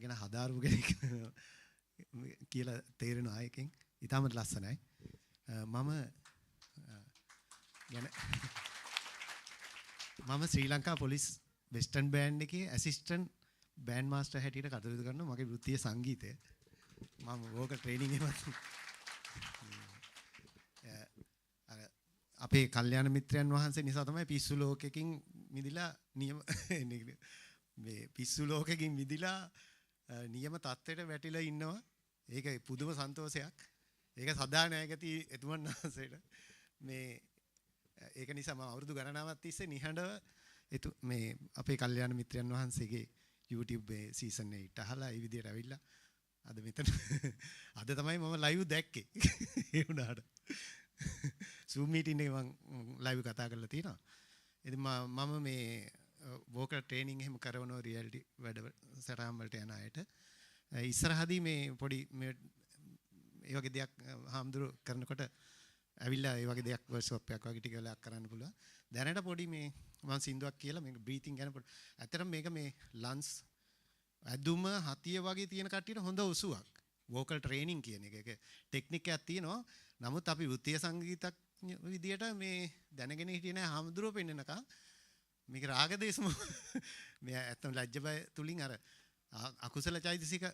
කියන හදාරු කෙනෙක් කියලා තේරෙනවා එකෙන්. ඊටමත් ලස්සනයි. මම ශ්‍රී ලංකා පොලිස් වෙස්ටර්න් බෑන්ඩ් එකේ ඇසිස්ටන්ට් බෑන්ඩ් මාස්ටර් හැටියට කටයුතු කරනවා. මගේ වෘත්තිය සංගීතය. මම වෝකල් ට්‍රේනින් එකවත් අපේ කල්යාණ මිත්‍රයන් වහන්සේ නිසා තමයි පිස්සු ලෝකෙකින් මිදිලා නියම මේ පිස්සු ලෝකෙකින් මිදිලා නියම තත්ත්වයට වැටිලා ඉන්නවා. ඒක පුදුම සන්තෝෂයක්. ඒක සදා නැගති එතුමන් වහන්සේට මේ ඒක නිසා මම අවුරුදු ගණනාවක් තිස්සේ නිහඬව මේ අපේ කල්යාණ මිත්‍රයන් වහන්සේගේ YouTube සීසන් 8 අහලා ඒ විදියට ඇවිල්ලා අද මෙතන අද තමයි මම ලයිව් දැක්කේ. ඒ වුණාට Zoom meeting එකේ මම ලයිව් කතා කරලා තියෙනවා. ඉතින් මම මේ වෝකල් ට්‍රේනින් එහෙම කරනවා රියැලිටි වැඩ සටහන් වලට යන අයට. ඉස්සරහදී මේ පොඩි මේ ඒ වගේ දෙයක් හාමුදුරු කරනකොට ඇවිල්ලා ඒ වගේ දෙයක් වර්ක්ෂොප් එකක් වගේ ටික වෙලාවක් කරන්න පුළුවන්. දැනට පොඩි මේ මම සින්දුවක් කියලා මේක බ්‍රීතිං ගැන පොඩි. ඇත්තටම මේක මේ ලන්ස් ඇදුම හතිය වගේ තියෙන කට්ටියට හොඳ උසුවක්. වෝකල් ට්‍රේනින් කියන එක. ඒක ටෙක්නික් එකක් තියෙනවා. නමුත් අපි වෘත්තීය සංගීතඥ විදියට මේ දැනගෙන හිටියේ නැහැ හාමුදුරුවෝ පෙන්නනකම්. මේක රාගදේශම මේ ඇත්තම ලැජ්ජ බය තුලින් අර අකුසල චෛතසික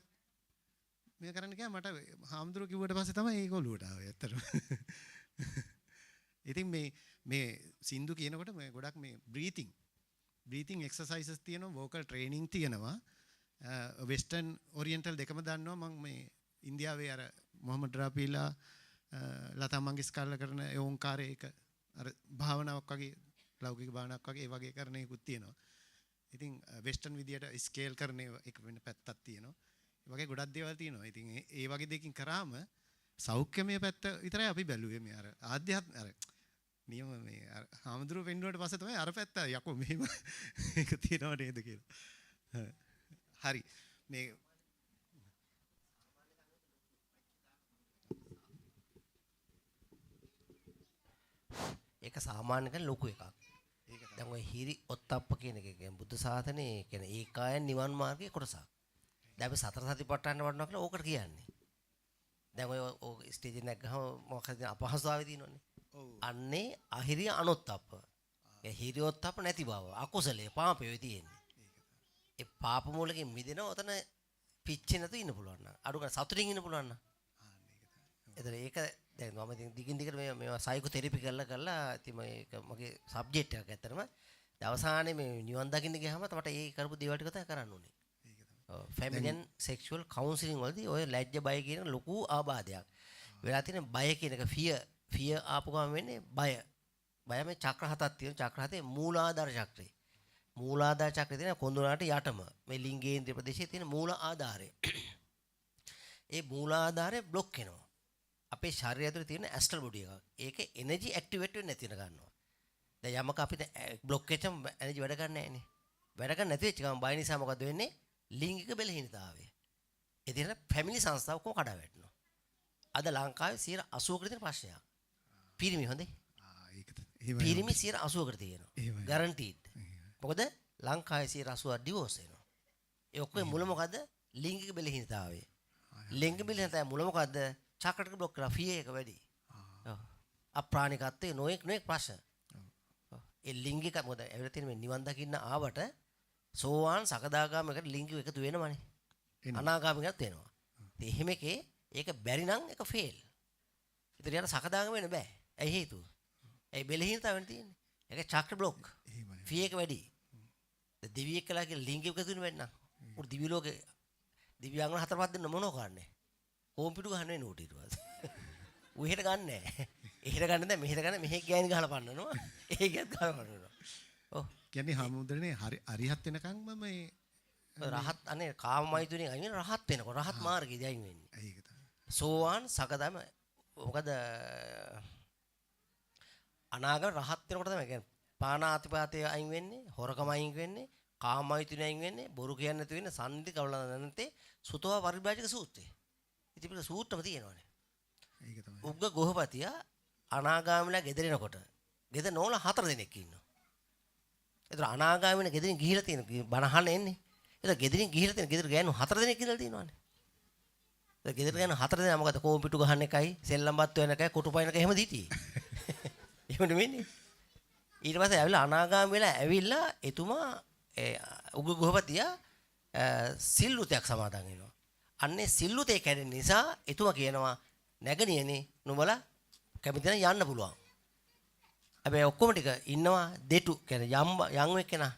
මේ කරන්න ගියා මට හාමුදුරුවෝ කිව්වට පස්සේ තමයි ඒක ඔලුවට ආවේ ඇත්තටම. ඉතින් මේ සින්දු කියනකොට මේ ගොඩක් මේ බ්‍රීතිං එක්සර්සයිසස් තියෙනවා වෝකල් ට්‍රේනින් තියෙනවා වෙස්ටර්න් ඔරියන්ටල් දෙකම දන්නවා මම මේ ඉන්දියාවේ අර මොහමඩ් රෆීලා ලතා මංගেশකර්ලා කරන ඒ ඕංකාරය එක අර භාවනාවක් වගේ ලෞකික භාවනාවක් වගේ ඒ වගේ කරන එකකුත් තියෙනවා. ඉතින් වෙස්ටර්න් විදියට ස්කේල් කරන එක වෙන පැත්තක් තියෙනවා. ඒ වගේ ගොඩක් දේවල් තියෙනවා. ඉතින් ඒ වගේ දෙකින් කරාම සෞඛ්‍යමය පැත්ත විතරයි අපි බැලුවේ මේ අර ආධ්‍යාත්ම අර නියම මේ හාමුදුරුවෝ පෙන්නුවට පස්සේ තමයි අර පැත්ත යකෝ මෙහෙම ඒක තියනව නේද කියලා. හරි. මේ ඒක සාමාන්‍ය කෙනෙක් ලොකු එකක්. දැන් ඔය හිරි ඔත්තප්ප කියන එක කියන්නේ බුද්ධ ශාසනයේ කියන ඒකායන නිවන් මාර්ගයේ කොටසක්. දැන් අපි සතර සතිපට්ඨාන වඩනවා කියලා ඕකට කියන්නේ. දැන් ඔය ස්ටේජ් එක නැග්ගහම මොකක්ද අපහසුතාවය තියෙනවනේ. අන්නේ අහිරිය අනොත්තප්ප. ඒ හිරියොත්තප්ප නැති බව. අකුසලයේ පාපය තියෙන්නේ. ඒ පාප මූලකින් මිදෙනවා ඔතන පිච්චෙ නැතු ඉන්න පුළුවන් නම්. අඩු ගන්න සතුටින් ඉන්න පුළුවන් නම්. එතන ඒක දැන් මම ඉතින් දිගින් දිගට මේවා සයිකෝ තෙරපි කරලා ඉතින් මේක මගේ සබ්ජෙක්ට් එකක් ඇත්තටම. අවසානයේ මේ නිවන් දකින්න ගියාම මට ඒ කරපු දේවල් ටික තමයි කරන්න ඕනේ. ෆැමිලියන් සෙක්ෂුවල් කවුන්සිලින් වලදී ඔය ලැජ්ජ බය කියන ලොකු ආබාධයක්. වෙලා තියෙන බය කියන එක ෆියර් ආපු ගමන් වෙන්නේ බය. බය මේ චක්‍ර හතක් තියෙන චක්‍ර හතේ මූලාධාර චක්‍රය. මූලාධාර චක්‍රය තියෙන කොඳුරාට යටම මේ ලිංගේන්ද්‍රිය ප්‍රදේශයේ තියෙන මූල ආධාරය. ඒ මූලාධාරය બ્લોක් වෙනවා. අපේ ශරීරය ඇතුලේ තියෙන ඇස්ට්‍රල් බොඩි එකක්. ඒකේ එනර්ජි ඇක්ටිවේට් වෙන්නේ නැති වෙන ගන්නවා. දැන් යමක අපිට બ્લોක් වෙච්චම එනර්ජි වැඩ ගන්න නැහැ නේ. වැඩ ගන්න නැති වෙච්ච ගමන් බය නිසා මොකද වෙන්නේ? ලිංගික බෙලහීනතාවය. ඒ දින ෆැමිලි සංස්ථාව කොහොම කඩා වැටෙනවා. අද ලංකාවේ 80%කට තියෙන ප්‍රශ්නයක්. පිරිමි හොඳේ. පිරිමි 80%කට තියෙනවා. ගැරන්ටීඩ්. මොකද ලංකාවේ 80% ඩිවෝස් වෙනවා. ඒ ඔක්කොම මුල මොකද්ද? ලිංගික බෙලහීනතාවය. ලිංගික බෙලහීනතාවය මුල මොකද්ද? චක්‍රට બ્લોක් කරලා ෆී එක වැඩි. ඔව්. අප්‍රාණිකත්වයේ නොඑක් ප්‍රශ්න. ඒ ලිංගික මොකද ඇවිල්ලා තියෙන මේ නිවන් දකින්න ආවට සෝවාන් සකදාගාමයකට ලිංගික එකතු වෙනවනේ. අනාගාමිකත් වෙනවා. ඉතින් එහෙම එකේ ඒක බැරි නම් ඒක ෆේල්. ඉතින් යාර සකදාගාම වෙන්න බෑ. ඇයි හේතුව? ඒ බෙලහීනතාවෙන් තියෙන්නේ. ඒක චක්‍ර બ્લોක්. ෆී එක වැඩි. දෙවියෙක් කළා කියලා ලිංගික එකතු වෙන්න. උඩ දිවි ලෝකේ දිව්‍යාංගන 4-5 දෙන්න මොනව කරන්නේ? කොම්පියුටර් ගහන්න වෙන උට ඊට පස්සේ. ඌ එහෙට ගන්න නැහැ. එහෙට ගන්න දැන් මෙහෙට ගන්න මෙහෙ ගෑණි ගහලා පන්නනවා. ඒකත් ගහලා පන්නනවා. ඔව්. කියන්නේ හැමෝදරනේ අරිහත් වෙනකන්ම මේ රහත් අනේ කාමමයිතුනේ අයින් රහත් වෙනකොට රහත් මාර්ගයේදී අයින් වෙන්නේ. ඒක තමයි. සෝවාන් සකදාම මොකද අනාගත රහත් වෙනකොට තමයි කියන්නේ පානාතිපාතේ අයින් වෙන්නේ, හොරකම අයින් වෙන්නේ, කාමමයිතුනේ අයින් වෙන්නේ, බොරු කියන්නේ නැති වෙන්නේ, සම්දි කවලනන්තේ සුතව පරිබ්‍රාජක සූත්‍රය. ඉතින් මේක සූත්‍රම තියෙනවානේ. ඒක තමයි. උග්ග ගෝහපතියා අනාගාමිලා ගෙදරිනකොට ගෙදර නෝලා 4 දෙනෙක් ඉන්නවා. ඒතර අනාගාමින ගෙදරින් ගිහිලා තියෙන බණ අහන්න එන්නේ. ඒක ගෙදරින් ගිහිල්ලා තියෙන ගෙදර ගෑනු 4 දෙනෙක් ඉඳලා තියෙනවානේ. ඒක ගෙදර ගෑනු 4 දෙනා මොකද කෝම් පිටු ගහන්න එකයි, සෙල්ලම් බත් වෙන එකයි, කොටු පයින් එකයි එහෙම දීතියි. එහෙම නෙමෙයිනේ. ඊට පස්සේ ඇවිල්ලා අනාගාමී වෙලා ඇවිල්ලා එතුමා උගු ගෘහපතියා සිල්ලුතයක් සමාදන් වෙනවා. අන්නේ සිල්ලුතේ කැඩෙන නිසා එතුමා කියනවා නැගණියනේ නුඹලා කැමති නම් යන්න පුළුවන්. හැබැයි ඔක්කොම ටික ඉන්නවා දෙටු කියන්නේ යම් එක්කෙනා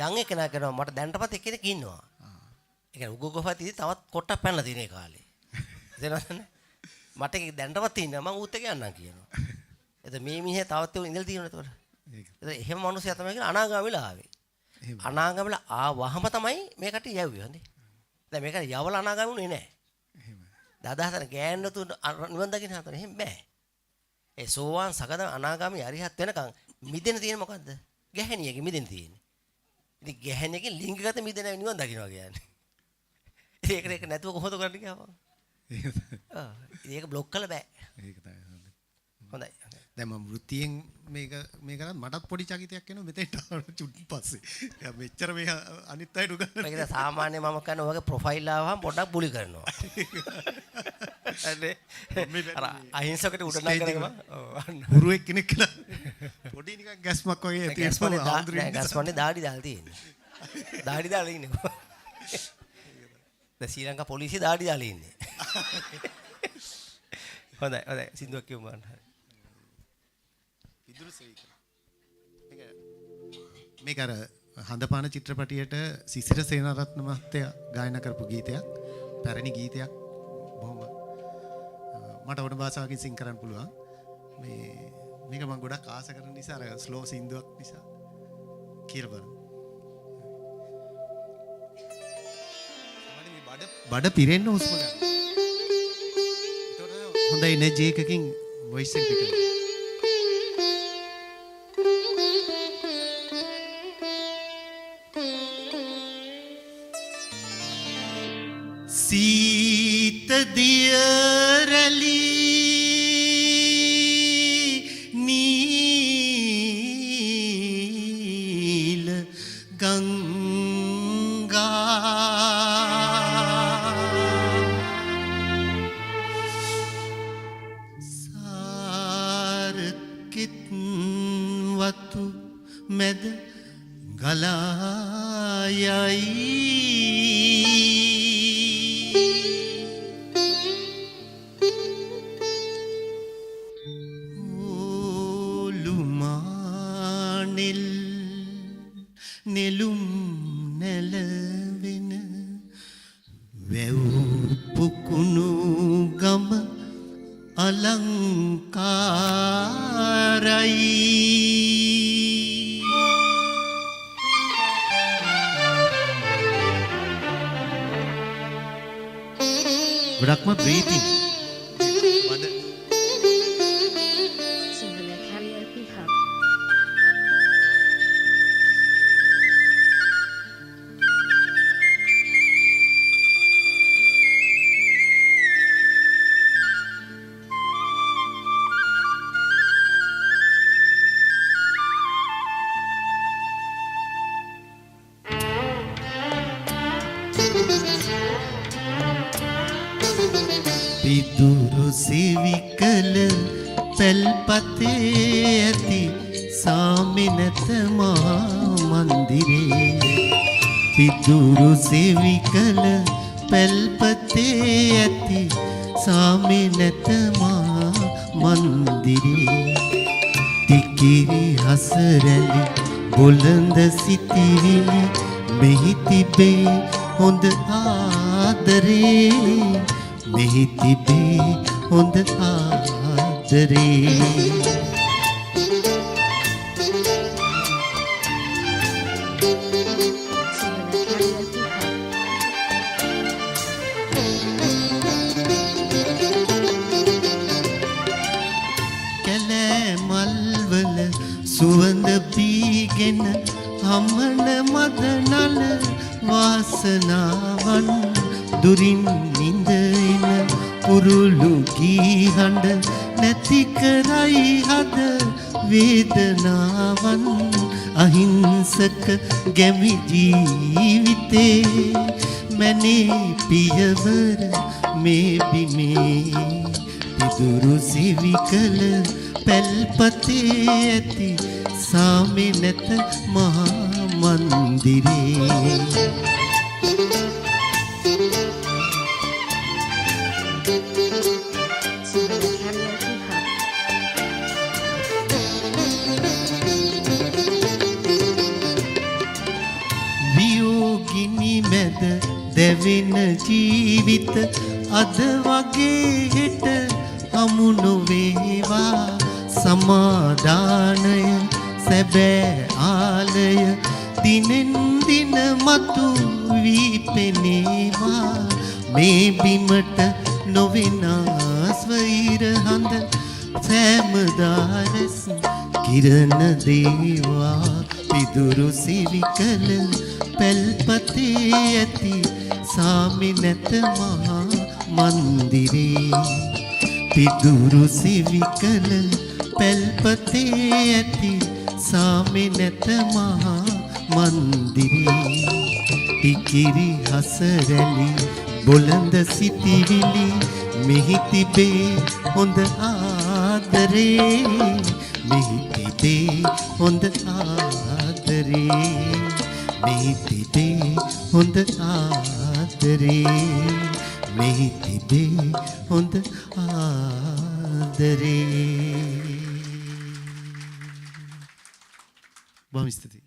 යම් එක්කෙනා කරනවා මට දැනටපත් එක්කෙනෙක් ඉන්නවා. ඒ කියන්නේ උගු ගෘහපතිය තවත් කොටක් පැනලා තියෙන කාලේ. තේරෙනවද? මට දැනටපත් ඉන්නවා මම ඌත් එක්ක යන්නම් කියනවා. එතකොට මේ මිනිහා තවත් ඉඳලා තියෙනවා එතකොට. එතකොට එහෙම මිනිස්සයා තමයි කියලා අනාගාමීලා ආවේ. අනාගාමීලා ආවහම තමයි මේ කට්ටිය යව්වේ හොඳේ. දැන් මේක යවලා අනාගාමීුනේ නෑ. එහෙම. දහදහතර ගෑන්නතු නිවන් දකින්න හතර එහෙම බෑ. ඒ සෝවාන් සකද අනාගාමී අරිහත් වෙනකන් මිදෙන තියෙන මොකද්ද? ගැහණියගේ මිදෙන තියෙන්නේ. ඉතින් ගැහණියගේ ලිංගගත මිදෙන නිවන් දකින්නවා කියන්නේ. ඒක නැතුව කොහොමද කරන්නේ කියපන්. ඒක බ්ලොක් කළ බෑ. ඒක තමයි හොඳයි. හොඳයි. දැන් මම වෘත්තියෙන් මේක කරත් මටත් පොඩි චකිතයක් එනවා මෙතෙන්ට චුට්ටි පස්සේ. දැන් මෙච්චර මේ අනිත් අයට උගන්වන්න. ඒක සාමාන්‍ය මම කරන ඔයගේ ප්‍රොෆයිල් ආවම පොඩ්ඩක් බුලි කරනවා. අර අහිංසකට උඩ නගනවා. ගුරුවෙක් කෙනෙක් කියලා පොඩි නිකන් ගැස්මක් වගේ තියෙනවා. ගැස්මන්නේ දාඩි දාලා තියෙන්නේ. දාඩි දාලා ඉන්නේ. දැන් ශ්‍රී ලංකා පොලිසිය දාඩි දාලා ඉන්නේ. හොඳයි හොඳයි සින්දුවක් කියමු මම. විදුරු සේවික. මේක අර හඳපාන චිත්‍රපටියට සිසිර සේනාරත්න මහත්තයා ගායනා කරපු ගීතයක්. පැරණි ගීතයක්. බොහොම මට ඕන භාෂාවකින් සිං කරන්න පුළුවන්. මේක මම ගොඩක් ආස කරන නිසා අර ස්ලෝ සින්දුවක් නිසා කියලා බලන්න. බඩ පිරෙන්න හුස්ම ගන්න. ඒතකොට හොඳ එනර්ජි එකකින් වොයිස් එක පිටවෙනවා. සීත දිය රැලි නීල ගංගා සාරකිත් වතු මැද ගලා යයි නෙළුම් නැලවෙන වැව් පුකුණු ගම අලංකාරයි ගොඩක්ම බ්‍රීතිං පිදුරු සිවිකල පැල්පතේ ඇති සාමිනත මහා මන්දිරේ පිදුරු සිවිකල පැල්පතේ ඇති සාමිනත මහා මන්දිරේ තිකිරි හසරැලි බොළඳ සිටිවිලි මෙහි තිබේ හොඳ ආදරේ මෙහි තිබේ හොඳ ආදරේ කැලෑ මල්වල සුවඳ බීගෙන හමන මදනල වාසනාවන් දුරින් නිඳින කුරුළු ගී හඬ නැති කරයි හද වේදනාවන් අහිංසක ගැමි ජීවිතේ මැනේ පියවර මේ බිමේ පිදුරු සිවි කළ පැල්පතේ ඇති සාමි නැත මහා මන්දිරේ වියෝගිනි මැද දැවෙන ජීවිත අද වගේ හෙට හමු නොවේවා සමාදානය සැබෑ ආලය දිනෙන් දින මතු වී පෙනේවා මේ බිමට නොවෙනස් වෛර හඳ සෑමදාරස් කිරණ දේවා පිදුරු සිවි කළ පැල්පතේ ඇති සාමි නැත මහා මන්දිරේ පිදුරු සිවි කළ පැල්පතේ ඇති සාමි නැත මහා මන්දිරේ ටිකිරි හසරැලි බොළඳ සිටිවිලි මෙහි තිබේ හොඳ ආදරේ මෙහි තිබේ හොඳ ආදරේ මෙහි තිබේ හොඳ ආදරේ මෙහි තිබේ හොඳ ආදරේ බොහොම ස්තුතියි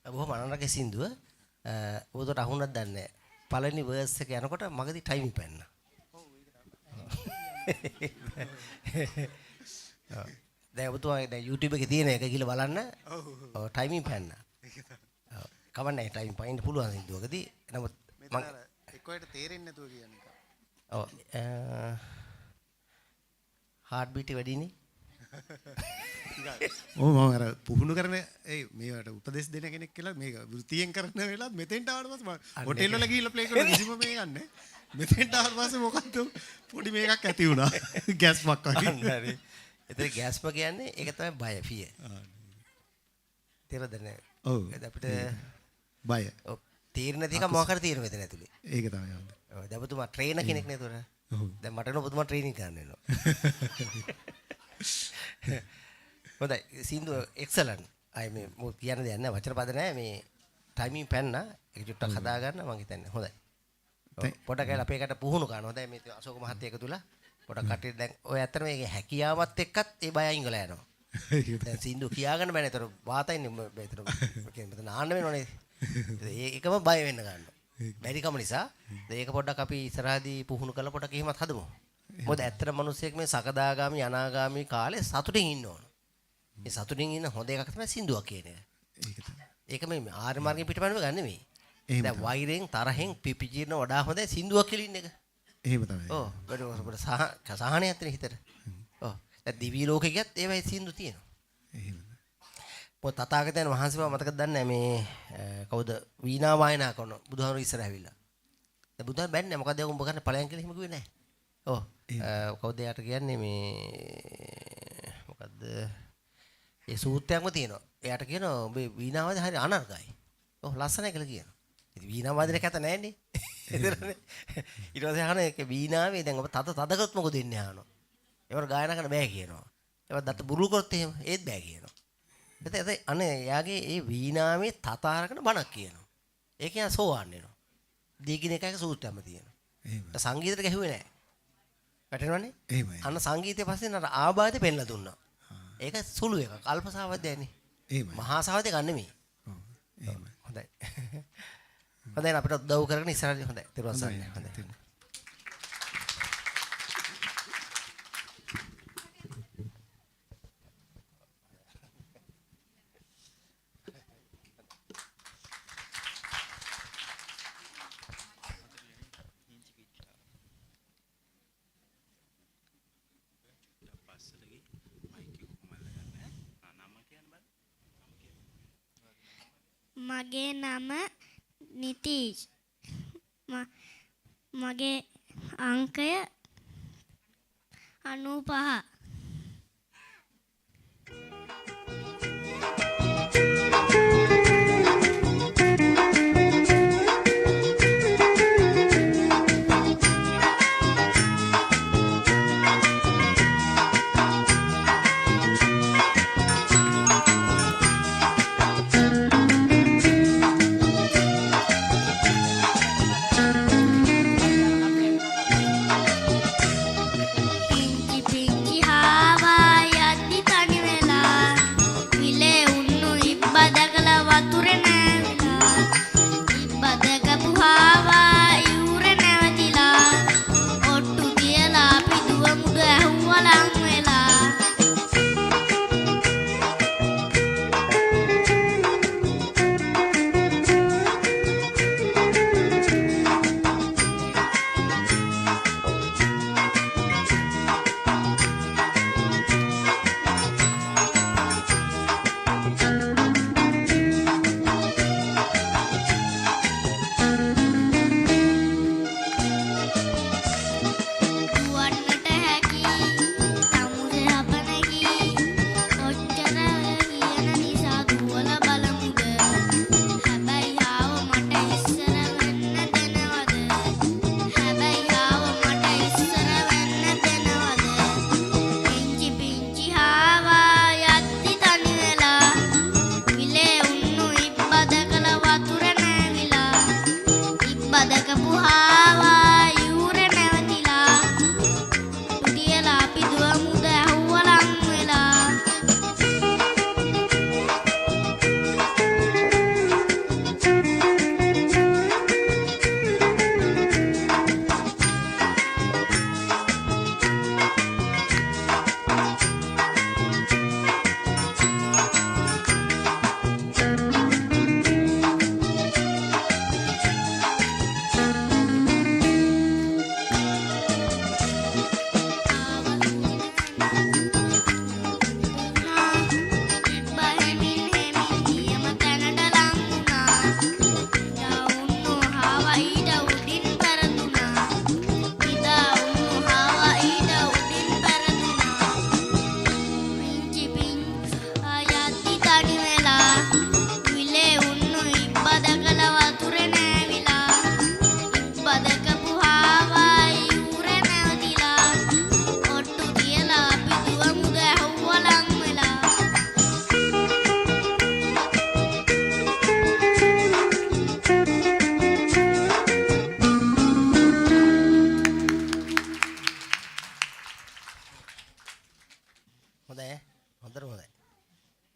බොහොම අනරක සින්දුව ඔබට අහුණක් දන්නේ නැහැ. පළවෙනි වර්ස් එක යනකොට මගදී ටයිමින් පැන්නා. දැන් ඔබතුමා දැන් YouTube එකේ තියෙන එක ගිහලා බලන්න. ඔව් ටයිමින් පැන්නා. ඔව් කවන්නේ ටයිමින් පයින්න පුළුවන් සින්දුවකදී. නමුත් මම එක්කෝට තේරෙන්නේ නැතුව කියන එක. ඔව් හાર્ට් බීට් වැඩිනේ. ඕ මම අර පුහුණු කරන මේවට උපදෙස් දෙන කෙනෙක් කියලා මේක වෘත්තියෙන් කරන වෙලාවත් මෙතෙන්ට ආවට පස්සේ මම හොටෙල් වල ගිහිල්ලා ප්ලේ කරන කිසිම මේ යන්නේ මෙතෙන්ට ආවට පස්සේ මොකද්ද පොඩි මේකක් ඇති වුණා ගෑස්මක් වගේ හරි ඒතර ගෑස්ම කියන්නේ ඒක තමයි බය ෆිය තේරෙද නේ ඔව් අපිට බය ඔව් තීරණ දෙක මොකක් හරි තීරණ මෙතන ඇතුලේ ඒක තමයි ඔව් දැන් ඔබතුමා ට්‍රේනර් කෙනෙක් නේ ඒතර දැන් මට නෝ ඔබතුමා ට්‍රේනින් කරන්න වෙනවා හොඳයි සින්දු එක්සලන්ට් අය මේ මොකද කියන්න දෙයක් නැහැ වචන පද නැහැ මේ ටයිමින් පැන්න ඒක චුට්ටක් හදා ගන්න මම හිතන්නේ හොඳයි පොඩක් අපේ එකට පුහුණු කරනවා හොඳයි මේ අශෝක මහත්තයා එකතුලා පොඩක් කට්ටිය දැන් ඔය ඇත්තට මේක හැකියාවත් එක්කත් ඒ බය අයින් ගලා යනවා දැන් සින්දු කියාගන්න බෑනේ ඒතර වාතයිනේ ඒතර මෙතන ආන්න වෙනවනේ ඒකම බය වෙන්න ගන්නවා බැරිකම නිසා ඒක පොඩ්ඩක් අපි ඉස්සරහදී පුහුණු කරලා පොඩක් එහෙමත් හදමු මොකද ඇත්තට මිනිස්සෙක් මේ සකදාගාමි අනාගාමි කාලේ සතුටින් ඉන්න ඕන මේ සතුටින් ඉන්න හොඳ එකක් තමයි සින්දුවක් කියන එක. ඒක මේ ආර්ය මාර්ගයෙන් පිටපැනව ගන්න නෙමෙයි. දැන් වෛරයෙන් තරහෙන් පිපිජින වඩා හොඳයි සින්දුවක් කියලා ඉන්න එක. එහෙම තමයි. ඔව්. බඩ සහනයක් තියෙන හිතට. ඔව්. දැන් දිවි ලෝකේ ගියත් ඒවයි සින්දු තියෙනවා. එහෙම. පොත තථාගතයන් වහන්සේ මතකද දන්නේ මේ කවුද වීණා වායනා කරන බුදුහාමුදුරු ඉස්සර ඇවිල්ලා. දැන් බුදුහාම බැන්නේ මොකද උඹ කරන්නේ ඵලයන් කියලා හිම කිව්වේ නැහැ. ඔව්. කවුද යාට කියන්නේ මේ මොකද්ද ඒ සූත්‍රයක්ම තියෙනවා. එයාට කියනවා ඔබ වීණා වාදනය හරි අනර්ගයි. ඔව් ලස්සනයි කියලා කියනවා. ඉතින් වීණා වාදනය කැත නැහැනේ. ඒතරනේ. ඊට පස්සේ අහන එක වීණාවේ දැන් ඔබ තදකොත් මොකද දෙන්නේ අහනවා. ඒවට ගායනා කරන්න බෑ කියනවා. ඒවත් දත්ත බුරු කරොත් එහෙම ඒත් බෑ කියනවා. එතකොට අනේ එයාගේ ඒ වීණාවේ තතාරකන බණක් කියනවා. ඒක යා සෝවන් වෙනවා. දීගින එකක සූත්‍රයක්ම තියෙනවා. එහෙම. සංගීතයට ගැහුවේ නැහැ. වැටෙනවනේ? එහෙමයි. අන්න සංගීතය පස්සේ නර ආබාධය පෙන්ලා දුන්නා. ඒක සුළු එකක්. අල්ප සාවද්‍යයනේ. එහෙමයි. මහා සාවද්‍ය ගන්න නෙමෙයි. ඔව්. එහෙමයි. හොඳයි. හොඳයි අපිට උදව් කරගෙන ඉස්සරහට හොඳයි. ඊට පස්සේ හොඳයි. මගේ නම නිතීෂ් මගේ අංකය 95.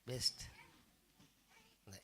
best. හොඳයි.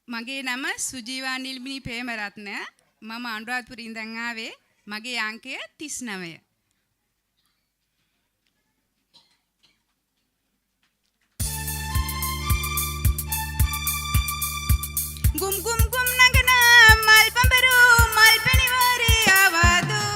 මගේ නම සුජීවා නිල්මිනි ප්‍රේමරත්න. මම අනුරාධපුරේ ඉඳන් ආවේ. මගේ අංකය 39. ගුම් ගුම් ගුම් නගන මල් පඹරු මල් පෙනිවාරේ ආවාදෝ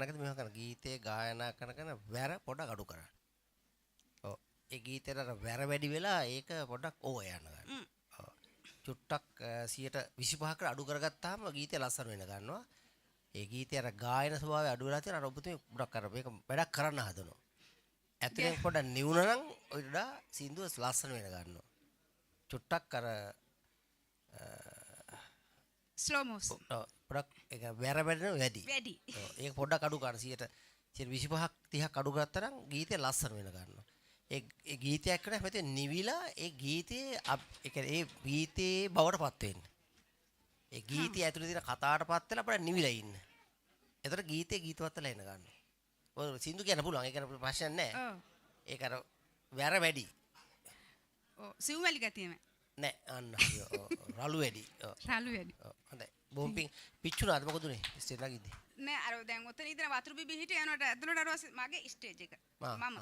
ගායනාකදී මෙහෙම කරන ගීතේ ගායනා කරන වැර පොඩක් අඩු කරන්න. ඔව්. ඒ ගීතේට අර වැර වැඩි වෙලා ඒක පොඩක් ඕව යන ගන්න. ඔව්. චුට්ටක් 125කට අඩු කරගත්තාම ගීතය ලස්සන වෙන ගන්නවා. ඒ ගීතේ අර ගායන ස්වභාවය අඩු වෙලා තියෙන අර ඔබතුමී ගොඩක් අර මේක වැඩක් කරන්න හදනවා. ඇතුලෙන් පොඩක් නිවුන නම් ඔය වඩා සින්දුව ලස්සන වෙන ගන්නවා. චුට්ටක් අර ස්ලෝ මෝෂන්. පොඩක් ඒක වැර වැඩෙන වැඩි. වැඩි. ඒක පොඩක් අඩු කරන 125ක් 30ක් අඩු කරත්තා නම් ගීතය ලස්සන වෙන ගන්නවා. ඒ ගීතයක් කරලා හැමතිස්සෙම නිවිලා ඒ ගීතේ ඒ කියන්නේ ඒ ගීතේ බවටපත් වෙන්න. ඒ ගීතය ඇතුලේ තියෙන කතාවටපත් වෙලා අපිට නිවිලා ඉන්න. ඒතර ගීතේ ගීතවත් වෙලා එන ගන්නවා. ඔය සින්දු කියන්න පුළුවන්. ඒක ප්‍රශ්න නැහැ. ඔව්. ඒක අර වැර වැඩි. ඔව් සිව්මැලි ගතියම. නෑ අන්න රළු වැඩි. රළු වැඩි. හොඳයි. බොම් පිච්චුනාද මොකද උනේ? ස්ටේජ් ළඟින්ද? නෑ අර දැන් ඔතන ඉඳන් වතුරු බිබී හිටිය යනකොට ඇතුළට අර මගේ ස්ටේජ් එක. මම.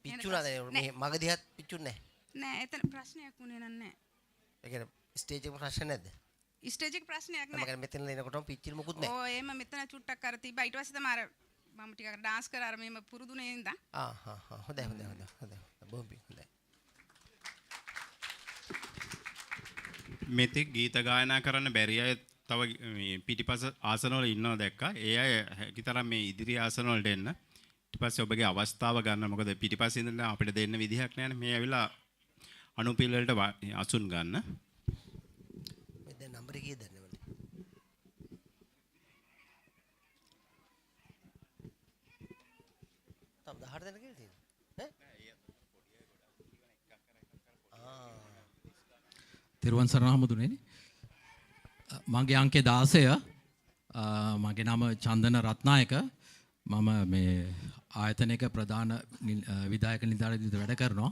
පිච්චුනාද මේ මග දිහත් පිච්චුන්නේ නෑ එතන ප්‍රශ්නයක් උනේ නෑ. ඒ කියන්නේ ස්ටේජ් එක ප්‍රශ්න නැද්ද? ස්ටේජ් එක ප්‍රශ්නයක් නෑ. මම කියන්නේ මෙතන එනකොටම පිච්චිල මොකුත් නෑ. ඔය එම මෙතන චුට්ටක් අර තිබ්බා ඊට පස්සේ තමයි අර මම ටිකක් ඩාන්ස් කරා අර මෙහෙම පුරුදුනේ ඉඳන්. හොඳයි බොම් හොඳයි. මෙතෙක් ගීත ගායනා කරන්න බැරි අය තව මේ පිටිපස ආසනවල ඉන්නවා දැක්කා. ඒ අය හැකිතරම් මේ ඉදිරි ආසනවලට එන්න. ඊට පස්සේ ඔබගේ අවස්ථාව ගන්න. මොකද පිටිපස්සේ ඉඳලා අපිට දෙන්න විදිහක් නැහැ. මේ ඇවිල්ලා අනුපිළිවෙලට අසුන් ගන්න. මේ දැන් නම්බර කීයද දන්නේ මට? තව 18 දෙනෙක් කියලා තියෙනවා. තෙරුවන් සරණ හමුදුනේනි. මගේ අංකය 16. මගේ නම චන්දන රත්නායක. මම මේ ආයතනයක ප්‍රධාන විධායක නිලධාරියෙක් වැඩ කරනවා.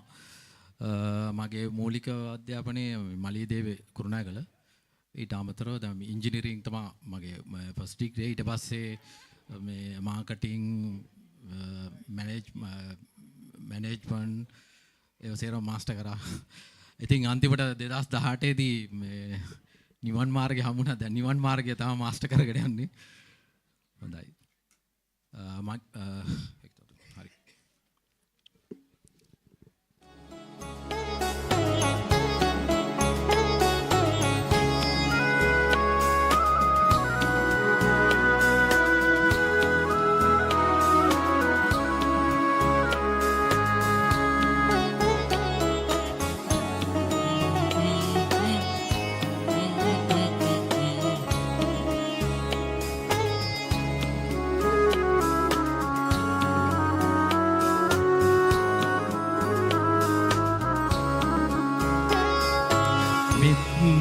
මගේ මූලික අධ්‍යාපනය මලියදේව කුරුණෑගල. ඊට අමතරව දැන් ඉංජිනේරින් තමයි මගේ ෆස්ට් ඩිග්‍රී. ඊට පස්සේ මේ මාකටිං මැනේජ්මන්ට් ඒ සේරම මාස්ටර් කරා. ඉතින් අන්තිමට 2018 දී මේ නිවන් මාර්ගය හමුණා. දැන් නිවන් මාර්ගය තමයි මාස්ටර් කරගෙන යන්නේ. හොඳයි. හරි.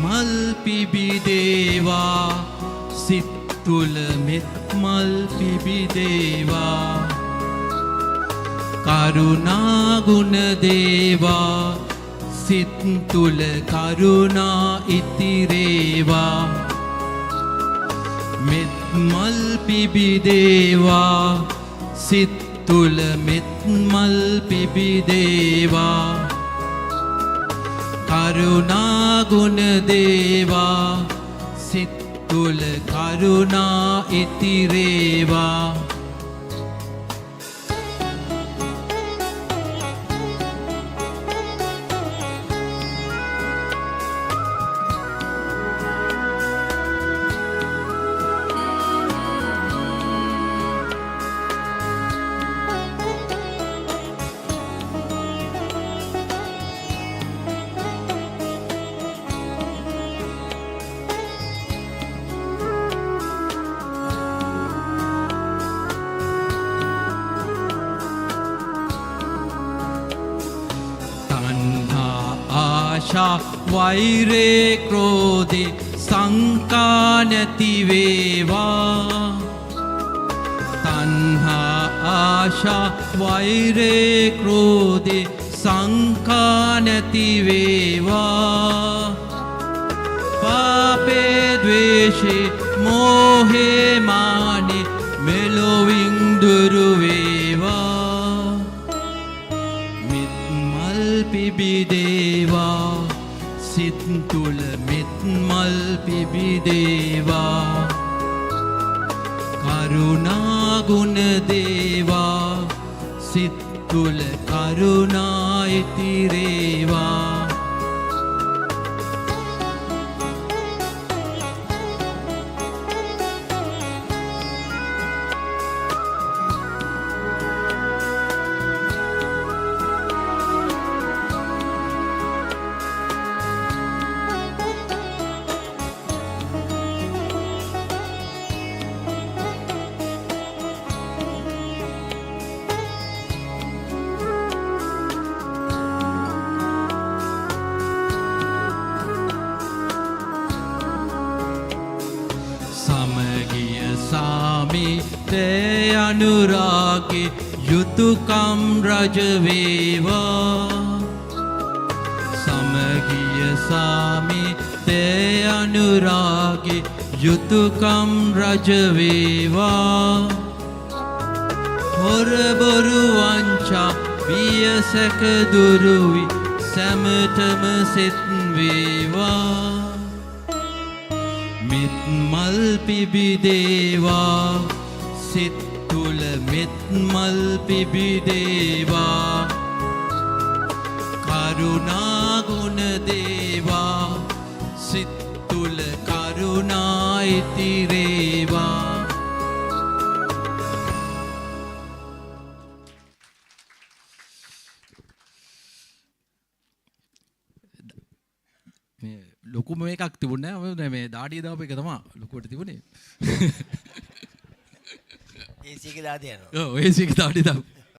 මල් පිබිදේවා සිත් තුල මෙත් මල් පිබිදේවා කරුණා ගුණ දේවා සිත් තුල කරුණා ඉතිරේවා මෙත් මල් පිබිදේවා සිත් තුල මෙත් මල් පිබිදේවා කරුණා ගුණ දේවා සිත් තුල කරුණා ඉතිරේවා වෛරේ ක්‍රෝධේ සංකා නැති වේවා තණ්හා ආශා වෛරේ ක්‍රෝධේ සංකා නැති වේවා පාපේ ද්වේෂේ මෝහේ මානේ මෙලොවින් දුරු වේවා මිත් මල් පිබිදේවා සිත් තුල මෙත් මල් පිබිදේවා කරුණාගුණ දේවා සිත් තුල කරුණා ඉතිරේවා සමගිය සාමිතේ අනුරාගේ යුතුයකම් රජ වේවා සමගිය සාමිතේ අනුරාගේ යුතුයකම් රජ වේවා හොර බොරු වංචා බියසක දුරුවි සැමටම සෙත් වේවා මෙත් මල් පිබිදේවා සිත් තුල මෙත් මල් පිබිදේවා කරුණා ගුණ දේවා සිත් තුල කරුණා ඉතිරේවා ලොකුම එකක් තිබුණේ නැහැ මේ දාඩිය දාපු එක තමයි ලොකුවට තිබුණේ ඒසි එක දාදී යනවා ඔව් ඒසි එක දාඩිය දාපු